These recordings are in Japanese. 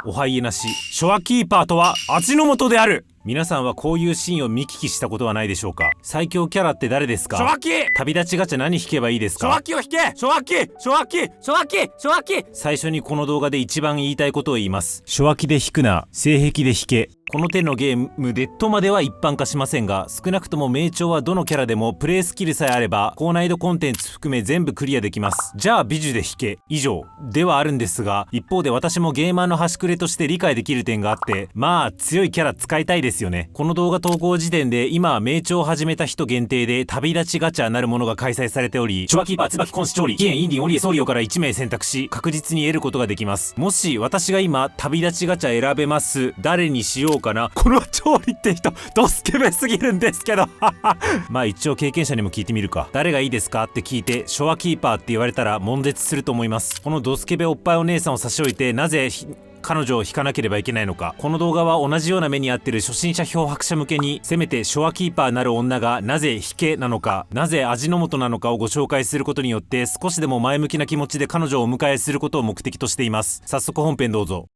おはいえなし。ショアキーパーとは味の素である。皆さんはこういうシーンを見聞きしたことはないでしょうか。最強キャラって誰ですか？ショアキ。旅立ちガチャ何引けばいいですか？ショアキを引け。ショアキ、ショアキ、ショアキ、ショアキ。最初にこの動画で一番言いたいことを言います。ショアキで引くな、性癖で引け。この手のゲームでとまでは一般化しませんが、少なくとも名調はどのキャラでもプレイスキルさえあれば高難易度コンテンツ含め全部クリアできます。じゃあ美女で引け以上ではあるんですが、一方で私もゲーマーの端くれとして理解できる点があって、まあ強いキャラ使いたいですよね。この動画投稿時点で今は名調を始めた人限定で旅立ちガチャなるものが開催されており、ショアキーパー、椿コンシ調理、キエン、インディン、オリエ、ソリオから1名選択し確実に得ることができます。もし私が今旅立ちガチャ選べます、誰にしようかな。この調理って人ドスケベすぎるんですけどまあ一応経験者にも聞いてみるか。誰がいいですかって聞いてショアキーパーって言われたら悶絶すると思います。このドスケベおっぱいお姉さんを差し置いてなぜ彼女を引かなければいけないのか。この動画は同じような目に遭ってる初心者漂白者向けに、せめてショアキーパーなる女がなぜ引けなのか、なぜ味の素なのかをご紹介することによって少しでも前向きな気持ちで彼女をお迎えすることを目的としています。早速本編どうぞ。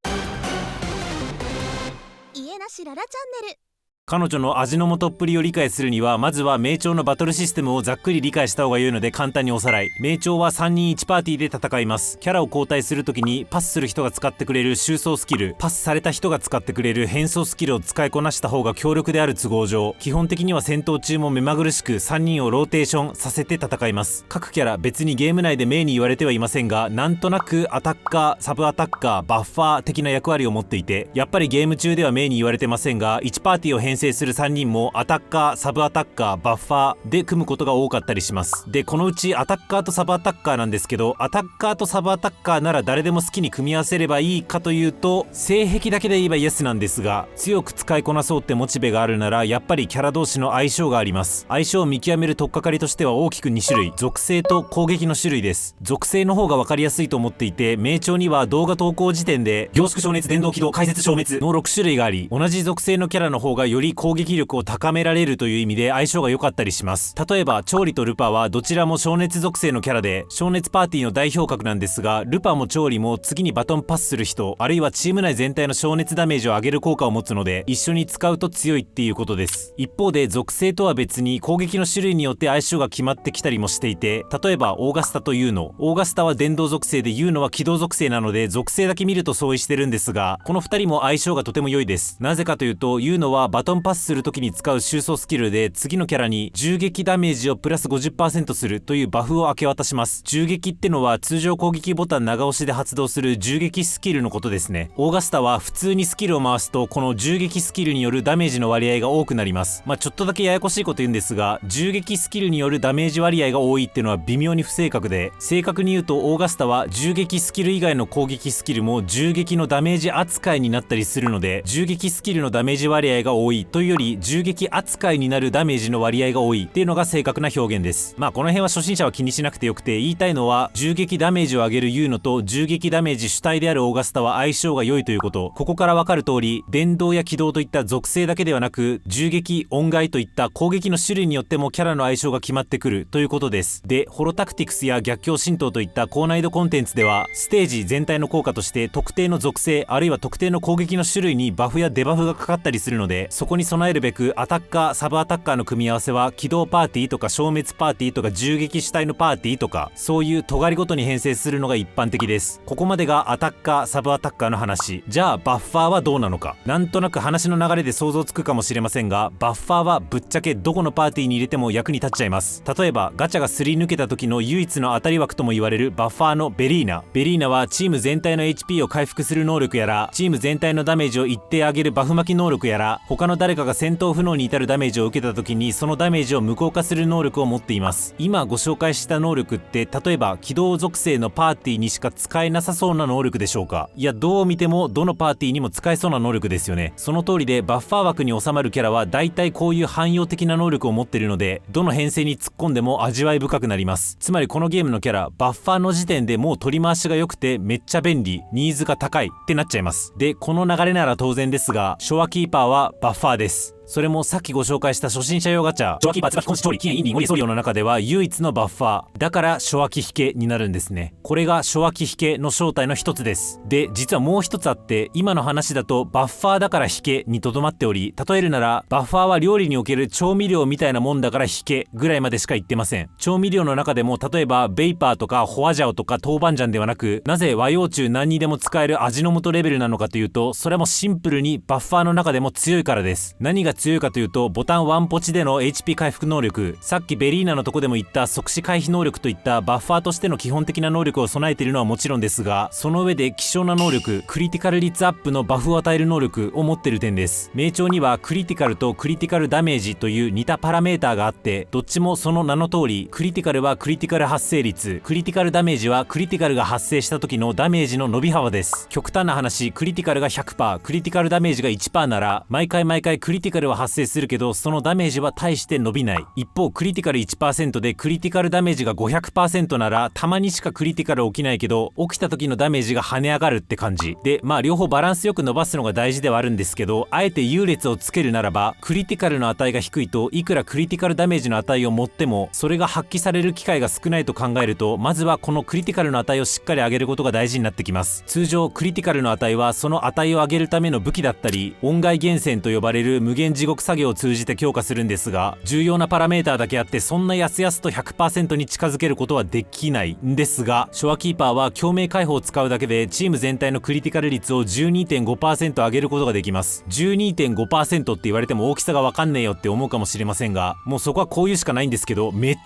家なしララチャンネル。彼女の味の素っぷりを理解するには、まずは名調のバトルシステムをざっくり理解した方が良いので簡単におさらい。名調は3人1パーティーで戦います。キャラを交代するときにパスする人が使ってくれる収装スキル、パスされた人が使ってくれる変装スキルを使いこなした方が強力である都合上、基本的には戦闘中も目まぐるしく3人をローテーションさせて戦います。各キャラ別にゲーム内で名に言われてはいませんが、なんとなくアタッカー、サブアタッカー、バッファー的な役割を持っていて、やっぱりゲーム中では名に言われてませんが、1パーティーを編成する3人もアタッカー、サブアタッカー、バッファーで組むことが多かったりします。で、このうちアタッカーとサブアタッカーなんですけど、アタッカーとサブアタッカーなら誰でも好きに組み合わせればいいかというと、性癖だけで言えばイエスなんですが、強く使いこなそうってモチベがあるならやっぱりキャラ同士の相性があります。相性を見極める取っかかりとしては大きく2種類、属性と攻撃の種類です。属性の方が分かりやすいと思っていて、名調には動画投稿時点で凝縮消熱、電動起動、解説消滅の6種類があり、同じ属性のキャラの方がより攻撃力を高められるという意味で相性が良かったりします。例えば調理とルパはどちらも消熱属性のキャラで、消熱パーティーの代表格なんですが、ルパも調理も次にバトンパスする人、あるいはチーム内全体の消熱ダメージを上げる効果を持つので、一緒に使うと強いっていうことです。一方で属性とは別に攻撃の種類によって相性が決まってきたりもしていて、例えばオーガスタとユーノ、オーガスタは電動属性でユーノは機動属性なので属性だけ見ると相違してるんですが、この2人も相性がとても良いです。なぜかというと、ユーノはバトンパスする時に使う収装スキルで次のキャラに銃撃ダメージをプラス 50% するというバフを明け渡します。銃撃ってのは通常攻撃ボタン長押しで発動する銃撃スキルのことですね。オーガスタは普通にスキルを回すとこの銃撃スキルによるダメージの割合が多くなります。ちょっとだけややこしいこと言うんですが、銃撃スキルによるダメージ割合が多いっていうのは微妙に不正確で、正確に言うとオーガスタは銃撃スキル以外の攻撃スキルも銃撃のダメージ扱いになったりするので、銃撃スキルのダメージ割合が多いというより銃撃扱いになるダメージの割合が多いっていうのが正確な表現です。この辺は初心者は気にしなくてよくて、言いたいのは銃撃ダメージを上げるユーノと銃撃ダメージ主体であるオーガスタは相性が良いということ。ここからわかる通り、電動や機動といった属性だけではなく、銃撃、音害といった攻撃の種類によってもキャラの相性が決まってくるということです。で、ホロタクティクスや逆境神道といった高難易度コンテンツでは、ステージ全体の効果として特定の属性あるいは特定の攻撃の種類にバフやデバフがかかったりするので、そこに備えるべくアタッカー、サブアタッカーの組み合わせは機動パーティーとか消滅パーティーとか銃撃主体のパーティーとか、そういう尖りごとに編成するのが一般的です。ここまでがアタッカー、サブアタッカーの話。じゃあバッファーはどうなのか。なんとなく話の流れで想像つくかもしれませんが、バッファーはぶっちゃけどこのパーティーに入れても役に立っちゃいます。例えばガチャがすり抜けた時の唯一の当たり枠とも言われるバッファーのベリーナ。ベリーナはチーム全体の HP を回復する能力やら、チーム全体のダメージを一定上げるバフ巻き能力やら、他の誰かが戦闘不能に至るダメージを受けた時にそのダメージを無効化する能力を持っています。今ご紹介した能力って例えば機動属性のパーティーにしか使えなさそうな能力でしょうか。いや、どう見てもどのパーティーにも使えそうな能力ですよね。その通りで、バッファー枠に収まるキャラは大体こういう汎用的な能力を持っているので、どの編成に突っ込んでも味わい深くなります。つまりこのゲームのキャラ、バッファーの時点でもう取り回しが良くてめっちゃ便利、ニーズが高いってなっちゃいます。で、この流れなら当然ですが、ショアキーパーはバッファーです。それもさっきご紹介した初心者用ガチャ、初秋バツバキコンシ調理、キエンインディンゴリソリオの中では唯一のバッファー。だから初秋引けになるんですね。これが初秋引けの正体の一つです。で、実はもう一つあって、今の話だとバッファーだから引けにとどまっており、例えるならバッファーは料理における調味料みたいなもんだから引けぐらいまでしか言ってません。調味料の中でも例えばベイパーとかホアジャオとか豆板醤ではなく、なぜ和洋中何にでも使える味の素レベルなのかというと、それもシンプルにバッファーの中でも強いからです。何が強いかというと、ボタン1ポチでの HP 回復能力、さっきベリーナのとこでも言った即死回避能力といったバッファーとしての基本的な能力を備えているのはもちろんですが、その上で希少な能力、クリティカル率アップのバフを与える能力を持っている点です。名称にはクリティカルとクリティカルダメージという似たパラメーターがあって、どっちもその名の通り、クリティカルはクリティカル発生率、クリティカルダメージはクリティカルが発生した時のダメージの伸び幅です。極端な話、クリティカルが 100%、クリティカルダメージが 1% なら、毎回クリティカルは発生するけど、そのダメージは大して伸びない。一方、クリティカル 1% でクリティカルダメージが 500% なら、たまにしかクリティカル起きないけど、起きた時のダメージが跳ね上がるって感じで、両方バランスよく伸ばすのが大事ではあるんですけど、あえて優劣をつけるならば、クリティカルの値が低いと、いくらクリティカルダメージの値を持っても、それが発揮される機会が少ないと考えると、まずはこのクリティカルの値をしっかり上げることが大事になってきます。通常クリティカルの値はその値を上げるための武器だったり、音外源泉と呼ばれる無限地獄作業を通じて強化するんですが、重要なパラメーターだけあって、そんなやすやすと 100% に近づけることはできないんですが、ショアキーパーは共鳴解放を使うだけでチーム全体のクリティカル率を 12.5% 上げることができます。 12.5% って言われても大きさがわかんねえよって思うかもしれませんが、もうそこはこういうしかないんですけど、めっ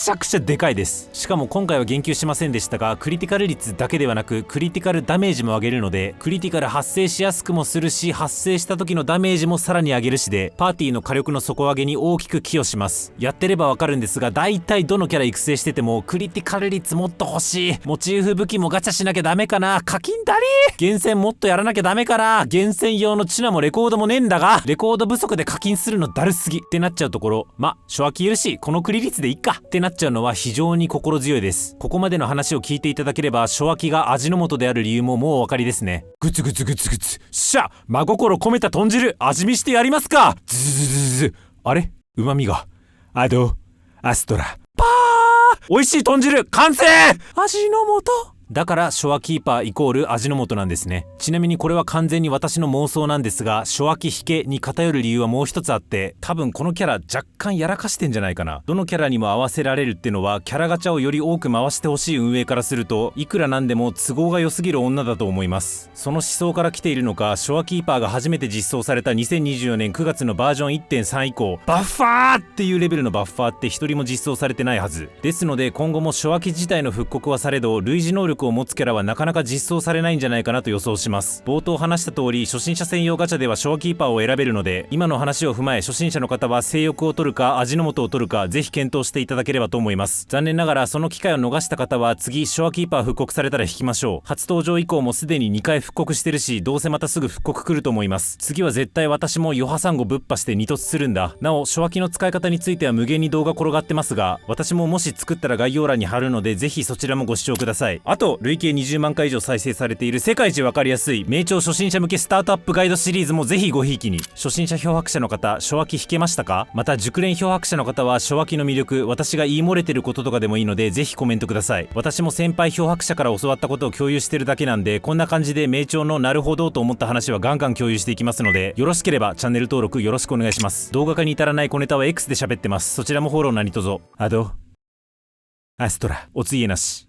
ちゃくちゃでかいです。しかも今回は言及しませんでしたが、クリティカル率だけではなくクリティカルダメージも上げるので、クリティカル発生しやすくもするし、発生した時のダメージもさらに上げるしで、パーティーの火力の底上げに大きく寄与します。やってればわかるんですが、大体どのキャラ育成しててもクリティカル率もっと欲しい、モチーフ武器もガチャしなきゃダメかな、課金だり厳選もっとやらなきゃダメかな、厳選用のチュナもレコードもねえんだが、レコード不足で課金するのだるすぎってなっちゃうところ、初秋いるしこのクリ率でいっかってなっちゃうのは非常に心強いです。ここまでの話を聞いていただければ、初秋が味の素である理由ももうお分かりですね。グツグツグツグツ、しゃ真心込めた豚汁味見してやりますか。ズズズズズ、あれ旨味がアドアストラパー、美味しい豚汁完成。味の素だから初秋キーパーイコール味の素なんですね。ちなみにこれは完全に私の妄想なんですが、初秋引けに偏る理由はもう一つあって、多分このキャラ若干やらかしてんじゃないかな。どのキャラにも合わせられるってのは、キャラガチャをより多く回してほしい運営からすると、いくらなんでも都合が良すぎる女だと思います。その思想から来ているのか、初秋キーパーが初めて実装された2024年9月のバージョン 1.3 以降、バッファーっていうレベルのバッファーって一人も実装されてないはずですので、今後も初秋自体の復刻はされど、類似能力を持つキャラはなかなか実装されないんじゃないかなと予想します。冒頭話した通り、初心者専用ガチャでは初秋キーパーを選べるので、今の話を踏まえ初心者の方は性欲を取るか味の素を取るか、ぜひ検討していただければと思います。残念ながらその機会を逃した方は、次初秋キーパー復刻されたら引きましょう。初登場以降もすでに2回復刻してるし、どうせまたすぐ復刻来ると思います。次は絶対私も余波サンゴぶっ破して2突するんだ。なお初秋の使い方については無限に動画転がってますが、私ももし作ったら概要欄に貼るので、ぜひそちらもご視聴ください。あと累計20万回以上再生されている世界一わかりやすい名調初心者向けスタートアップガイドシリーズもぜひごひいきに。初心者漂白者の方、初秋引けましたか？また熟練漂白者の方は初秋の魅力、私が言い漏れてることとかでもいいので、ぜひコメントください。私も先輩漂白者から教わったことを共有してるだけなんで、こんな感じで名調のなるほどと思った話はガンガン共有していきますので、よろしければチャンネル登録よろしくお願いします。動画化に至らない小ネタは X で喋ってます。そちらもフォロー何卒。アドアストラおついえなし。